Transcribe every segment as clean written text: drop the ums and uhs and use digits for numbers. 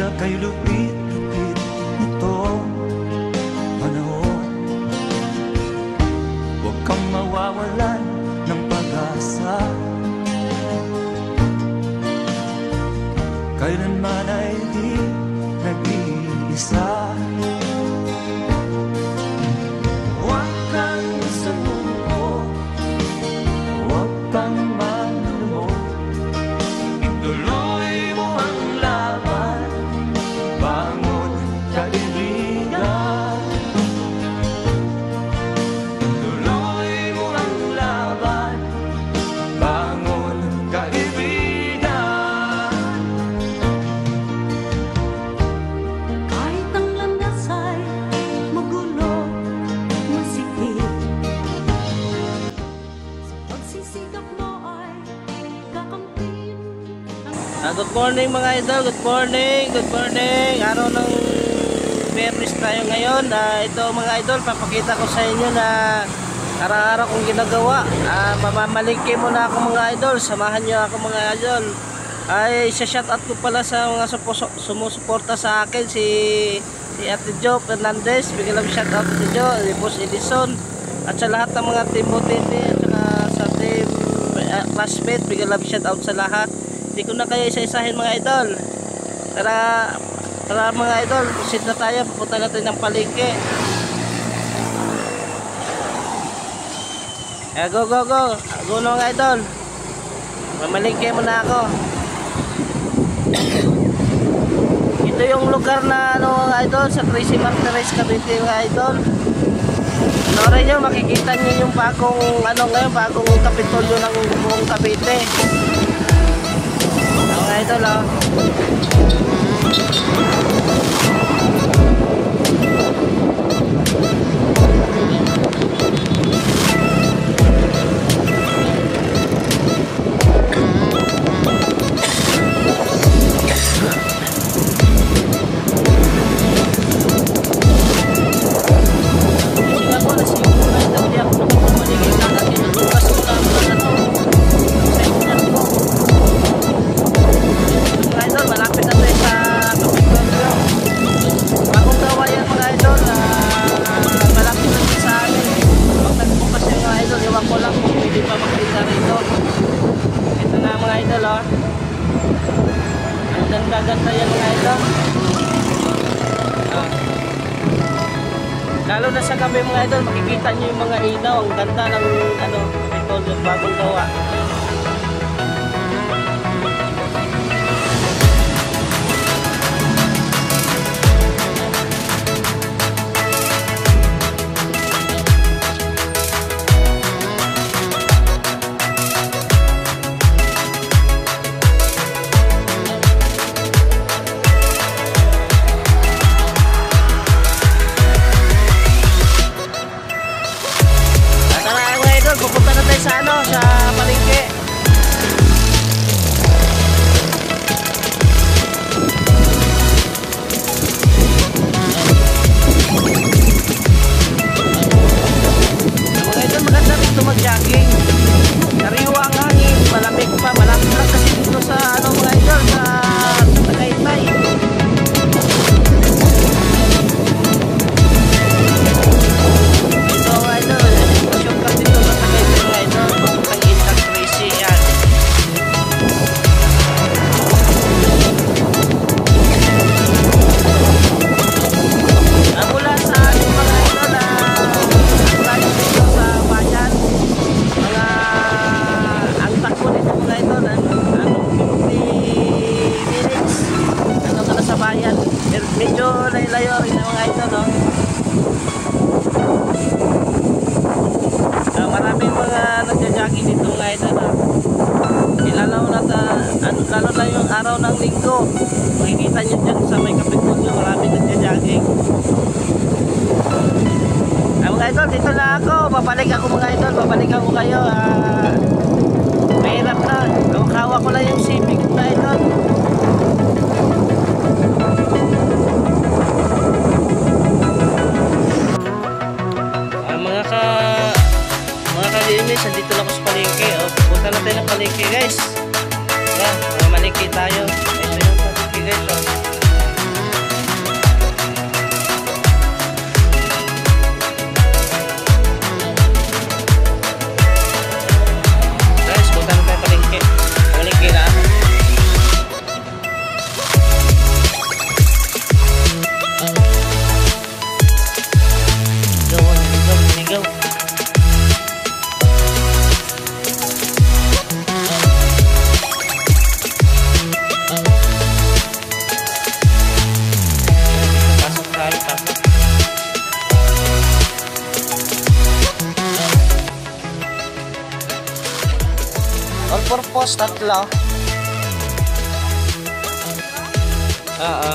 tila kay lupit-lupit nitong panahon. Huwag kang mawawalan ng pag-asa, kailanman ay di nag-iisa. Huwag kang sumuko, huwag kang manlumok, ituloy mo ang laban, bangon kaibigan. Ituloy mo ang laban, bangon kaibigan. Kahit ang landas ay magulo, masikip, sa pagsisikap mo ay kakamtin ang Good morning mga idol, good morning, good morning. Araw ng Biyernes tayo ngayon. Ito mga idol, papakita ko sa inyo na araw-araw kong ginagawa. Mamamalingki muna ako mga idol, samahan nyo ako mga idol. Ay shoutout ko pala sa mga sumusuporta sa akin, si Ate Jo Fernandez, bigyan lang shoutout Ate Jo, Boss Edison, at sa lahat ng mga team Botete, at saka sa team classmate, bigyan lang shoutout sa lahat. Hindi ko na kayo isa-isahin mga idol. Tara mga idol, proceed na tayo, pupunta natin ng palengke. Go na mga idol, mamalingke muna ako. Ito yung lugar na mga idol, sa Tracy Martinez Cavite mga idol. Panoorin nyo, makikita nyo yung bagong ngayon, bagong kapitolyo ng buong Cavite mga idol. Ganda yan mga idol. Lalo na sa gabi mga idol, makikita nyo yung mga ilaw. Ang ganda ng Kapitolyo bagong gawa. Pupunta na tayo sa palengke. Mga idol, maganda rito mag-jogging. Sariwa ang hangin, malamig pa, malapit lang kasi dito sa mga idol, sa Tagaytay. Ito mga idol, shortcut dito sa Tagaytay mga idol, papuntang Intac Tracy yan. Mula sa ating mga idol, tayo dito sa bayan, ang takbo dito mga idol, 50 minutes ka na sa bayan. Medyo layo rin ang mga idol, no? Maraming mga nagja-jogging dito mga idol, no? Lalo na yung araw ng linggo, makikita nyo dyan sa may Kapitolyo, maraming nagja-jogging. Mga idol, dito na ako, babalik ako mga idol, babalik ako kayo. Mahirap na, hawak ko lang yung Civic mga idol. Mga ka-DMS, andito na ako sa palengke. Punta na tayo ng palengke guys. Mga malengke tayo. Ito yung palengke guys. Tapos, tatlo. Oo.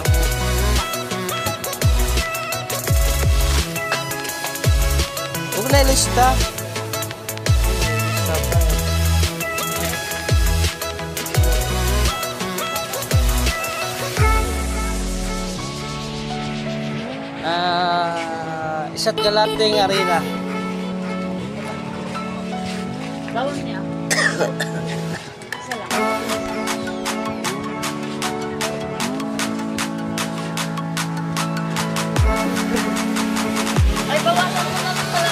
Huwag na ilista. Isa't kalating arena. Bawal niya. Isa lang. Ay, bawasan mo na ito pala.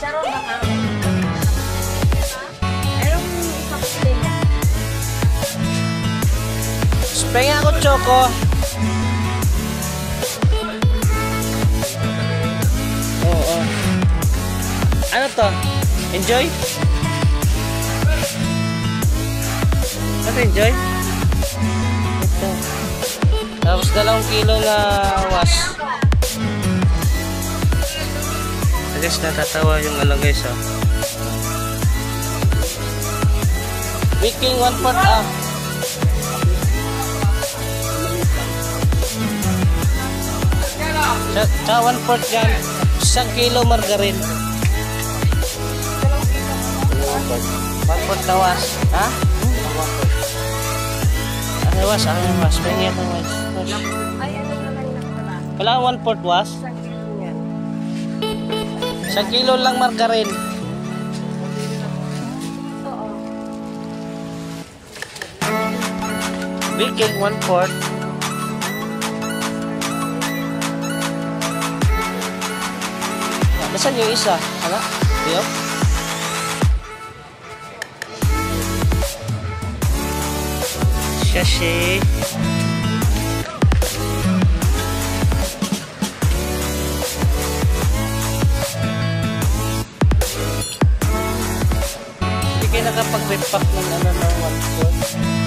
Sarap ba ka? Ayun, ipakuli mo. Spray ako, Choco. Oo. Ano to? Enjoy? Ano enjoy? Ito. Tapos 2 kilo na was. Guys, natatawa yung ano guys, oh. Wiking 1/4 ah. Sa 1/4 yan. 1 kilo margarin. 1/4 na was. Ha? Ano was? Ano was? Pengi ito was. Ay, ano naman na pala? Wala 1/4 was? 1 kilo lang margarin. Oo. Wiking 1/4. Nasaan yung isa? Ano? Diyo? Shashi. Hindi kayo nakapag-repack ng ano ng 1/4.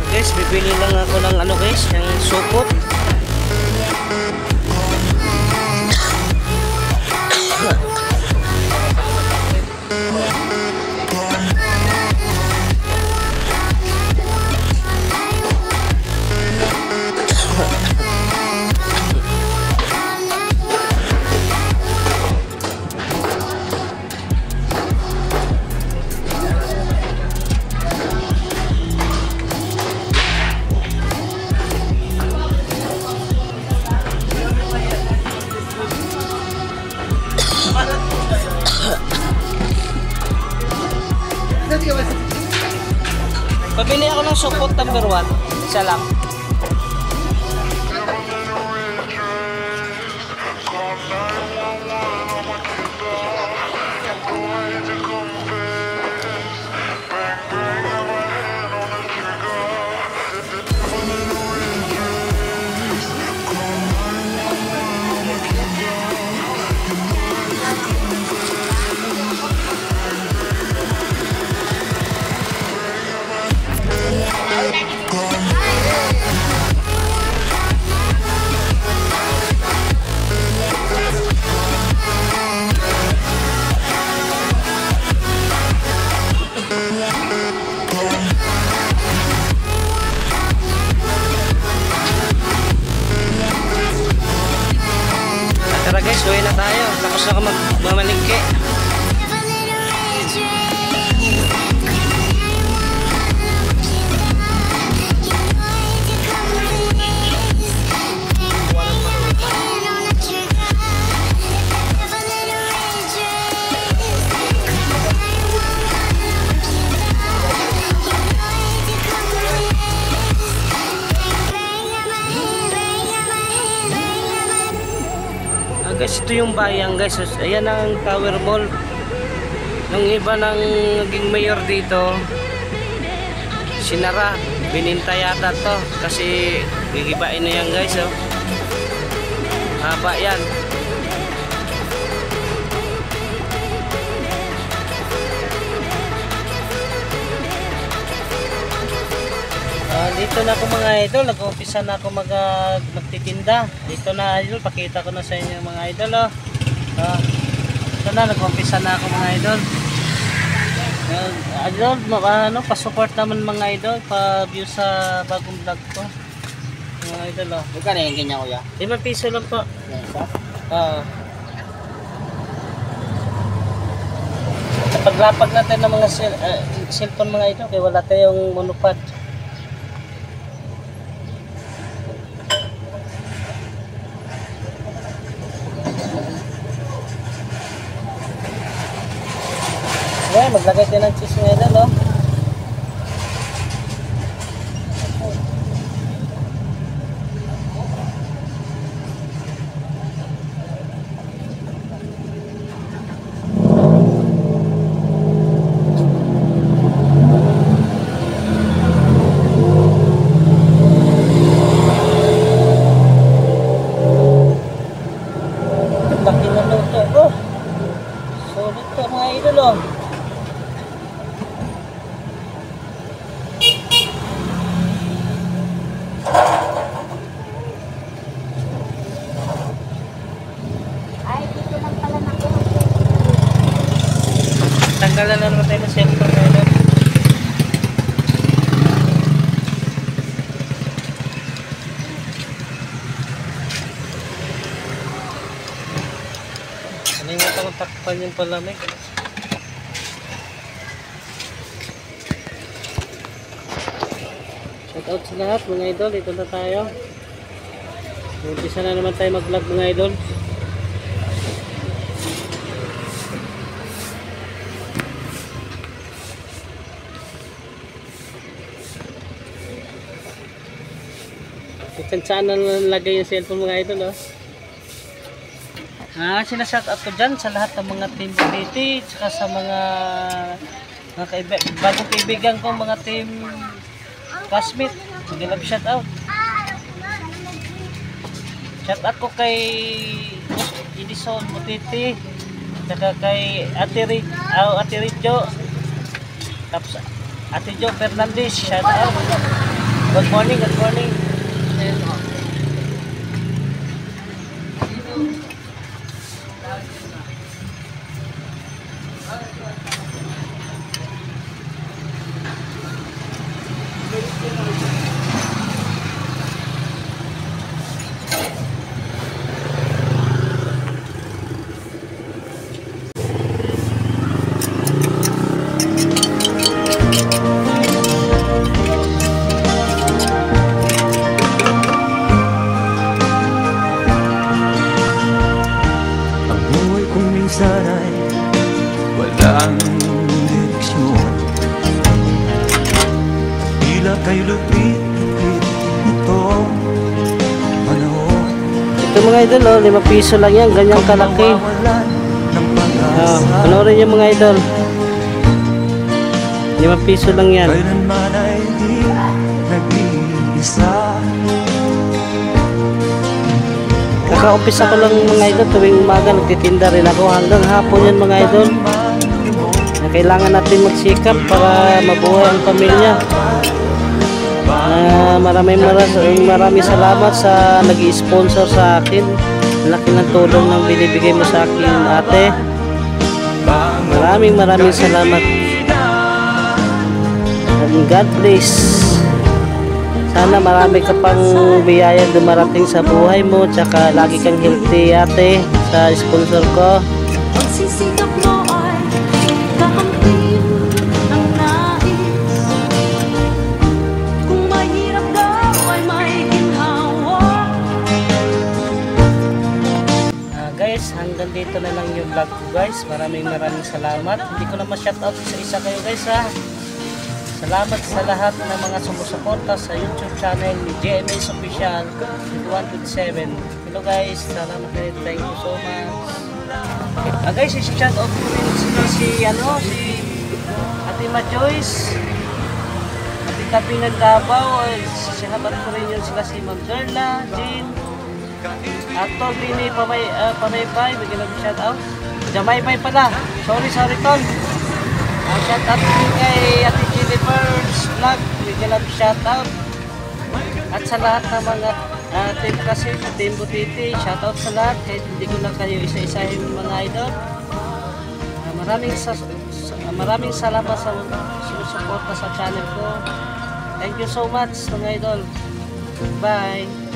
Guys, bibili lang ako ng ano guys, yung supot. Pabili ako ng supot number 1. Isa lang. Tapos na ako magmamalingke. Guys, ito yung bayan guys. Ayan ang Tower Mall. Nung iba nang naging mayor dito, sinara, bininta yata to kasi gigibain na yan guys. Oh, haba yan. Dito na ako mga idol, nag-umpisa na ako magtitinda. Dito na idol, pakita ko na sa inyo mga idol. Dito na, nag-umpisa na ako mga idol. Idol, pa-support naman mga idol, pa-view sa bagong vlog ko. Mga idol, Bukan na yung ganyan kuya? 5 piso lang po. Paglapag natin ng mga cellphone mga idol, kaya wala tayong monopod. Ayan, maglagay din ng cheese ngayon, no? Laki na luto, oh! Solid to mga idol, oh! Tanggalan na naman tayo ng cellphone ngayon. Kalimutan ko takpan yung palamig. Shoutout sa lahat mga idol, dito na tayo. Umpisa na naman tayo mag-vlog mga idol. Kung saan na nalagay yung cellphone mga idol, oh. Sinashoutout ko dyan sa lahat ng mga team community, saka sa mga bagong kaibigan ko, mga team classmate. Hindi lang shoutout. Shoutout ko kay Edison Mutiti, saka kay Ate Rijo, tapos Ate Jo Fernandez, shoutout. Good morning, good morning. Sana'y walang direksyon, tila kay lupit-lupit itong panahon. Ito mga idol, 5 piso lang yan, ganyang kalaki. Panoorin yung mga idol, 5 piso lang yan. Kailanman ay di nag-iisa. Kaka-umpisa ko lang mga idol, tuwing umaga nagtitinda rin ako hanggang hapon yan mga idol. Kailangan natin magsikap para mabuhay ang pamilya. Maraming salamat sa nag-i-sponsor sa akin. Laki ng tulong ng binibigay mo sa akin, ate. Maraming salamat. And God bless. Sana marami ka pang biyaya dumarating sa buhay mo, tsaka lagi kang healthy ate sa sponsor ko. Pagsisikap mo ay kakamtin ang nais. Kung mahirap daw ay may ginhawa. Guys, hanggang dito na lang yung vlog ko guys. Maraming salamat. Hindi ko na ma-shoutout isa kayo guys ha. Salamat sa lahat ng mga sumusuporta sa YouTube channel ni GMS Official 2127. Hello guys, salamat kayo. Thank you so much. Guys, i-shoutout ko rin si Ate Ma Joyce, Ate Tabi ng Davao. Salamat ko rin yun sila si Ma'am Darla, Jean, at Tol Bini Pamaypay. Bigyan natin shoutout. Jamaybay pala. Sorry Tol. Shoutout din kay Ate Jennifer's Vlog. Bigyan natin shoutout. At sa lahat ng mga team kasi, team Butiti, shoutout sa lahat. Kahit hindi ko na kayo isa-isahin mga idol. Maraming salamat sa susuporta sa channel ko. Thank you so much mga idol. Bye!